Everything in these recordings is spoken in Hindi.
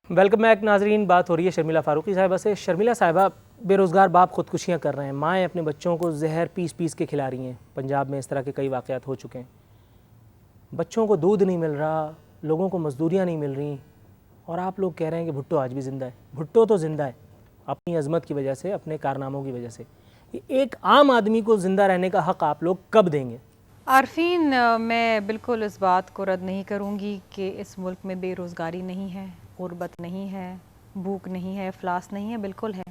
वेलकम बैक नाजरीन। बात हो रही है शर्मिला फारूकी साहिबा से। शर्मिला साहिबा, बेरोज़गार बाप खुदकुशियाँ कर रहे हैं, माएँ अपने बच्चों को जहर पीस पीस के खिला रही हैं। पंजाब में इस तरह के कई वाक़यात हो चुके हैं। बच्चों को दूध नहीं मिल रहा, लोगों को मजदूरियाँ नहीं मिल रही, और आप लोग कह रहे हैं कि भुट्टो आज भी ज़िंदा है। भुट्टो तो ज़िंदा है अपनी अज़मत की वजह से, अपने कारनामों की वजह से। एक आम आदमी को ज़िंदा रहने का हक़ आप लोग कब देंगे? आरफीन, मैं बिल्कुल इस बात को रद्द नहीं करूँगी कि इस मुल्क में बेरोज़गारी नहीं है, गुर्बत नहीं है, भूख नहीं है, अफलास नहीं है, बिल्कुल है।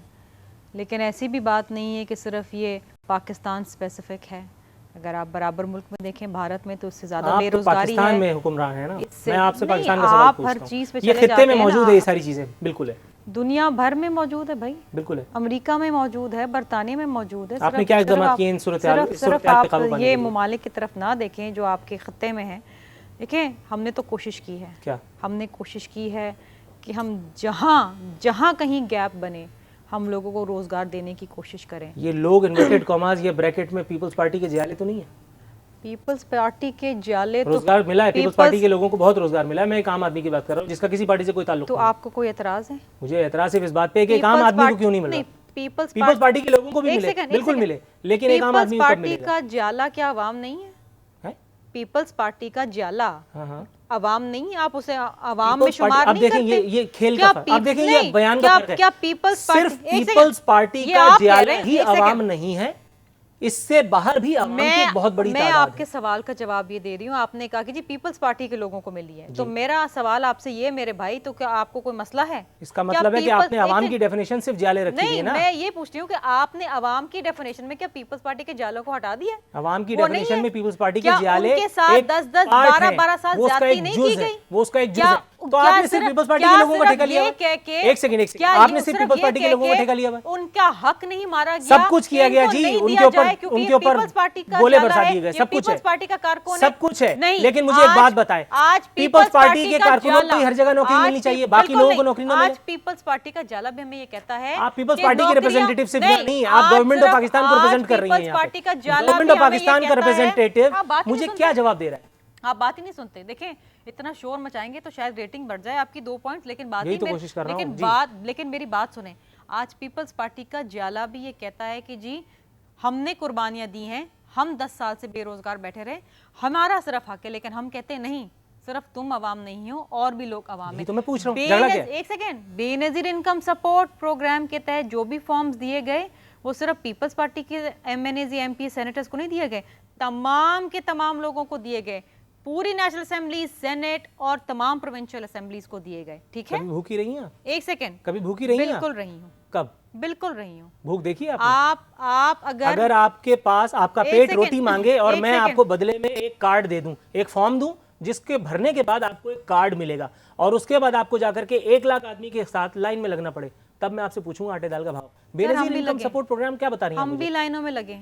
लेकिन ऐसी भी बात नहीं है कि सिर्फ ये पाकिस्तान स्पेसिफिक है। अगर आप बराबर मुल्क में देखें, भारत में तो उससे ज़्यादा बेरोज़गारी है। पाकिस्तान में हुक्मरान है ना। मैं आपसे पाकिस्तान का सवाल पूछता हूं। हर चीज़ पे ये खित्ते में मौजूद है, ये सारी चीज़ें बिल्कुल है, दुनिया भर में मौजूद है भाई, बिल्कुल है। अमेरिका में मौजूद है, बरतानिया में मौजूद है। आपने क्या इक़दाम किए इन सिर्फ आप ये ममालिक की तरफ ना देखें जो आपके खत्ते में हैं। देखें, हमने तो कोशिश की है। क्या हमने कोशिश की है कि हम जहाँ कहीं गैप बने हम लोगों को रोजगार देने की कोशिश करें। ये लोग इन्वर्टेड कॉमास या ब्रैकेट में पीपल्स पार्टी के जाले तो नहीं है? पीपल्स पार्टी के जाले तो रोजगार मिला है, पीपल्स पार्टी के लोगों को बहुत रोजगार मिला है। मैं एक आम आदमी की बात कर रहा हूँ जिसका किसी पार्टी से कोई ताल्लुक तो नहीं। आपको कोई एतराज है? मुझे एतराज सिर्फ इस बात पे है कि एक आम आदमी को क्यों नहीं मिला। पीपल्स पार्टी के लोगों को भी मिले, बिल्कुल मिले, लेकिन एक आम आदमी को कब मिलेगा? पार्टी का जाला क्या अवाम नहीं है? पीपल्स पार्टी का जाला अवाम नहीं, आप उसे अवाम में शुमार नहीं करते। अब देखें ये खेल का, अब देखें ये बयान का फर्क है। क्या पीपल्स पार्टी का जाला ही अवाम नहीं है, इससे बाहर भी अवाम की बहुत बड़ी तादाद है। मैं आपके सवाल का जवाब ये दे रही हूँ। आपने कहा कि जी पीपल्स पार्टी के लोगों को मिली है, तो मेरा सवाल आपसे ये मेरे भाई, तो क्या आपको कोई मसला है? इसका मतलब है कि आपने अवाम की डेफिनेशन सिर्फ जाले रखी है ना। मैं ये पूछती हूँ कि आपने अवाम की डेफिनेशन में क्या पीपल्स पार्टी के जालों को हटा दिया? अवाम की डेफिनेशन में पीपल्स पार्टी के जाले के साथ 10-10, 12-12 साल ज्यादती नहीं की गई। वो उसका एक जुज़ है। तो आपने सिर्फ पीपल्स पार्टी के लोगों को ठेका लिया। एक सेकंड, आपने सिर्फ पीपल्स पार्टी के लोगों को ठेका लिया। उनका हक नहीं मारा गया, सब कुछ किया गया जी, उनके ऊपर गोले बरसा दिए गए, सब कुछ है, पार्टी का कारकुन सब कुछ है। लेकिन मुझे एक बात बताएं, आज पीपल्स पार्टी के कारकुनों को हर जगह नौकरी मिलनी चाहिए, बाकी लोगों को नौकरी ना मिले। आज पीपल्स पार्टी का जाला भी हमें ये कहता है, आप पीपल्स पार्टी के रिप्रेजेंटेटिव सिर्फ नहीं, आप गवर्नमेंट ऑफ पाकिस्तान को रिप्रेजेंट कर रही हैं। गवर्नमेंट ऑफ पाकिस्तान का रिप्रेजेंटेटिव मुझे क्या जवाब दे रहा है? आप बात ही नहीं सुनते। देखें, इतना शोर मचाएंगे तो शायद रेटिंग बढ़ जाए आपकी 2 पॉइंट, लेकिन बात ही कोशिश कर रहा हूं। लेकिन मेरी बात सुने। आज पीपल्स पार्टी का जाला भी ये कहता है कि जी हमने कुर्बानियां दी हैं, हम 10 साल से बेरोजगार बैठे रहे, हमारा सिर्फ हक है। लेकिन हम कहते नहीं, सिर्फ तुम अवाम नहीं हो, और भी लोग अवाम है। तो मैं पूछ रहा हूं, एक second, Benazir income support programme के तहत जो भी फॉर्म्स दिए गए वो सिर्फ पीपल्स पार्टी के MNAs, MP, सेनेटर्स को नहीं दिए गए, तमाम के तमाम लोगों को दिए गए। पूरी नेशनल असेंबली, सेनेट और तमाम प्रोविंशियल असेंबलीज को दिए गए। ठीक है? कभी भूखी रही हैं? एक सेकेंड, कभी भूखी रही हैं? बिल्कुल रही हूँ। कब? बिल्कुल रही हूँ। भूख देखी है आप अगर आपके पास आपका पेट रोटी मांगे और मैं आपको बदले में एक कार्ड दे दूं, एक फॉर्म दूं, जिसके भरने के बाद आपको एक कार्ड मिलेगा, और उसके बाद आपको जाकर के 1 लाख आदमी के साथ लाइन में लगना पड़े, तब मैं आपसे पूछूंगा आटे दाल का भाव। बेनजीर इनकम सपोर्ट प्रोग्राम क्या बता रही है? हम भी लाइनों में लगे,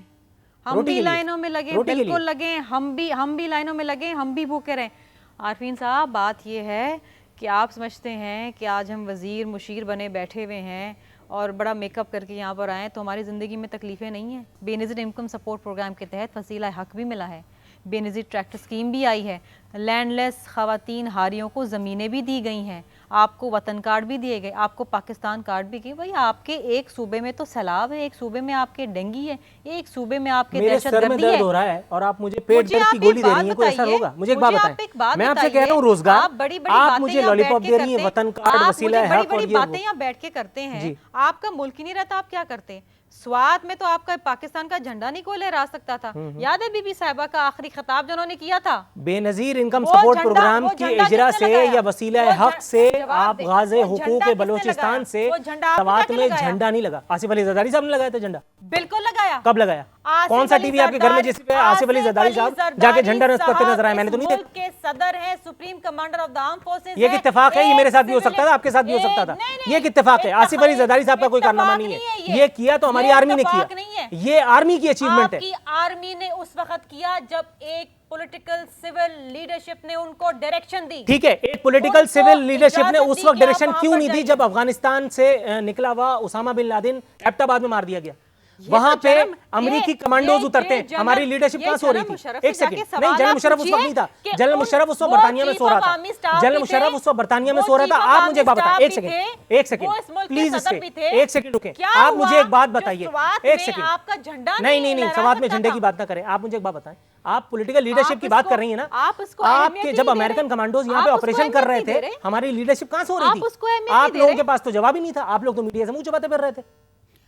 हम भी लाइनों में लगे, बिल्कुल लगे, हम भी लाइनों में लगे, हम भी भूखे रहे। आरफीन साहब, बात यह है कि आप समझते हैं कि आज हम वजीर मुशीर बने बैठे हुए हैं और बड़ा मेकअप करके यहाँ पर आए तो हमारी ज़िंदगी में तकलीफ़ें नहीं हैं। बेनज़ीर इनकम सपोर्ट प्रोग्राम के तहत वसीला हक भी मिला है, बेनज़ीर ट्रैक्टर स्कीम भी आई है, लैंडलेस ख़वातीन हारियों को ज़मीनें भी दी गई हैं, आपको वतन कार्ड भी दिए गए, आपको पाकिस्तान कार्ड भी दिए। भाई, आपके एक सूबे में तो सैलाब है, एक सूबे में आपके डेंगी है, एक सूबे में आपके दहशतगर्दी है, हो रहा है, और आप मुझे पेट दर्द की गोली दे रही हैं, कोई असर होगा? मुझे एक बात बताएं, मैं आपसे कह रहा हूं रोजगार, आप मुझे लॉलीपॉप दे रही हैं, वतन कार्ड, वसीला है, बड़ी बातें यहाँ बैठ के करते हैं। आपका मुल्क ही नहीं रहता, आप क्या करते? स्वात में तो आपका पाकिस्तान का झंडा नहीं कोई लहरा सकता था। याद है बीबी साहिबा का आखिरी खिताब जो उन्होंने किया था? बेनजीर इनकम सपोर्ट प्रोग्राम की इजरा से या वसीला हक से आप गाज़े हुकूक बलोचिस्तान से स्वात में झंडा नहीं लगा। आसिफ अली ज़रदारी साहब ने लगाया था झंडा? बिल्कुल लगाया। कब लगाया? कौन सा टीवी आपके घर में जिस पे आसिफ अली ज़रदारी साहब जाके झंडा नस्ब करते नजर आए? मैंने तो नहीं देखा। के सदर हैं, supreme commander of the arm forces. ये इत्तेफाक है, ये मेरे साथ भी हो सकता था, आपके साथ भी हो सकता था। ये इत्तेफाक है, आसिफ अली ज़रदारी साहब का कोई कारनामा नहीं है। ये किया तो हमारी आर्मी ने किया, ये आर्मी की अचीवमेंट है। आपकी आर्मी ने उस वक्त किया जब एक पॉलिटिकल सिविल लीडरशिप ने उनको डायरेक्शन दी। ठीक है, एक पॉलिटिकल सिविल लीडरशिप ने उस वक्त डायरेक्शन क्यों नहीं दी जब अफगानिस्तान से निकला हुआ उसामा बिन लादेन एबटाबाद में मार दिया गया? वहां तो पे जन्म- अमेरिकी ये- कमांडोज ये उतरते हैं, जन्म- हमारी लीडरशिप ये कहां से हो रही जन्म थी? मुशर्रफ से एक सेकंड, जाके नहीं, सवाल जनरल आप मुशर्रफ उस वक्त पूछिए नहीं था, कि जनरल उन- मुशर्रफ उस वक्त वो बरतानिया में चीफ सो रहा ऑफ था, आर्मी स्टाफ जनरल भी मुशर्रफ थे, उस वक्त बरतानिया में वो सो रहा था। चीफ ऑफ आप मुझे एक बात आर्मी बताएं, एक स्टाफ भी सेकंड, थे, एक सेकंड, वो इस मुल्क के प्लीज सदर भी थे। एक सेकंड रुके, क्या आप हुआ मुझे एक बात जो बताइए, स्वात एक में सेकंड, आपका झंडा नहीं नहीं नहीं, लहरा स्वात में सकता झंडे था। की बात ना करें, आप मुझे एक बात बताएं, आप पॉलिटिकल लीडरशिप की आप बात उसको- कर रही है ना, आप उसको अहमियत आपके ही जब नहीं दे अमेरिकन रहे। कमांडोज यहाँ आप पे उसको ऑपरेशन कर रहे अहमियत नहीं थे, दे रहे। हमारी लीडरशिप कहां से हो रही आप थी? उसको अहमियत आप नहीं दे लोगों रहे। के पास तो जवाब ही नहीं था, आप लोग तो मीडिया से मुंह चबाते फिर रहे थे।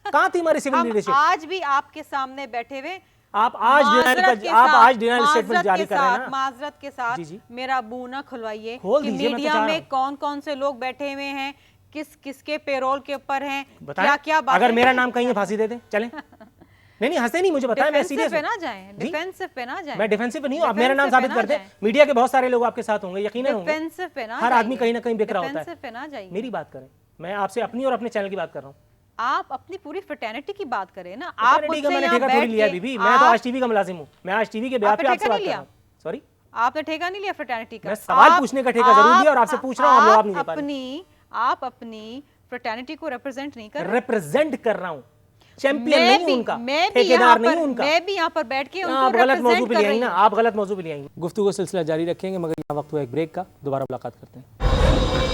कहां थी हमारी सिविल हम लीडरशिप? आज भी आपके सामने बैठे हुए आप आज डिनाइल स्टेटमेंट जारी कर रहे हैं ना। माजरत के साथ जी, जी। मेरा बूना खुलवाइए खोल कि दीजिए, मैं तो मीडिया चाह रहा में हूं। कौन कौन से लोग बैठे हुए हैं, किस किसके पेरोल के ऊपर हैं, बताएं, क्या क्या अगर मेरा नाम कहीं है फांसी दे दें, चलें? नहीं नहीं, हंसे नहीं, मुझे बताएं, मैं सीरियस पे हूं। ना जाएं, जी? डिफेंसिव पे ना जाएं, मैं डिफेंसिव पे नहीं हूं, आप मेरा नाम डिफेंसिव पे साबित ना कर दें, जाएं। मीडिया के बहुत सारे लोग आपके साथ होंगे, यकीनन होंगे। डिफेंसिव पे ना हर आदमी जाइए, कहीं ना कहीं बिखरा होता है। डिफेंसिव पे ना जाइए। मेरी बात करें, मैं आपसे अपनी और अपने चैनल की बात कर रहा हूँ। आप अपनी पूरी फ्रेटर्निटी की बात करें ना। आप फ्रेटर्निटी का मुझसे मैंने यहाँ ठेका थोड़ी बैठ लिया के- बीबी, मैं तो आप- आज टीवी का मुलाजिम हूँ, मैं आज टीवी के ब्याह आपने पे आपसे ठेका बात नहीं कर लिया? रहा हूँ। सॉरी, आपने ठेका नहीं लिया फ्रेटर्निटी का। मैं सवाल पूछने का ठेका जरूर लिया और आपसे पूछ रहा हूँ, आप जवाब नहीं दे पा रहे। आप अपनी फ्रेटर्निटी को रिप्रेजेंट नहीं कर रहे। रिप्रेजेंट कर रहा हूँ, चैंपियन मैं नहीं हूँ भी- उनका, मैं भी ठेकेदार यहाँ नहीं पर- हूँ उनका। मैं भी यहाँ पर बैठ के उनको आप गलत मौजू represent पे कर ले आई रही ना, हूँ। आप गलत मौजू पे ले आई। गुफ्तगू का सिलसिला जारी रखेंगे, मगर यहाँ वक्त हुआ एक ब्रेक का, दोबारा मुलाकात करते हैं।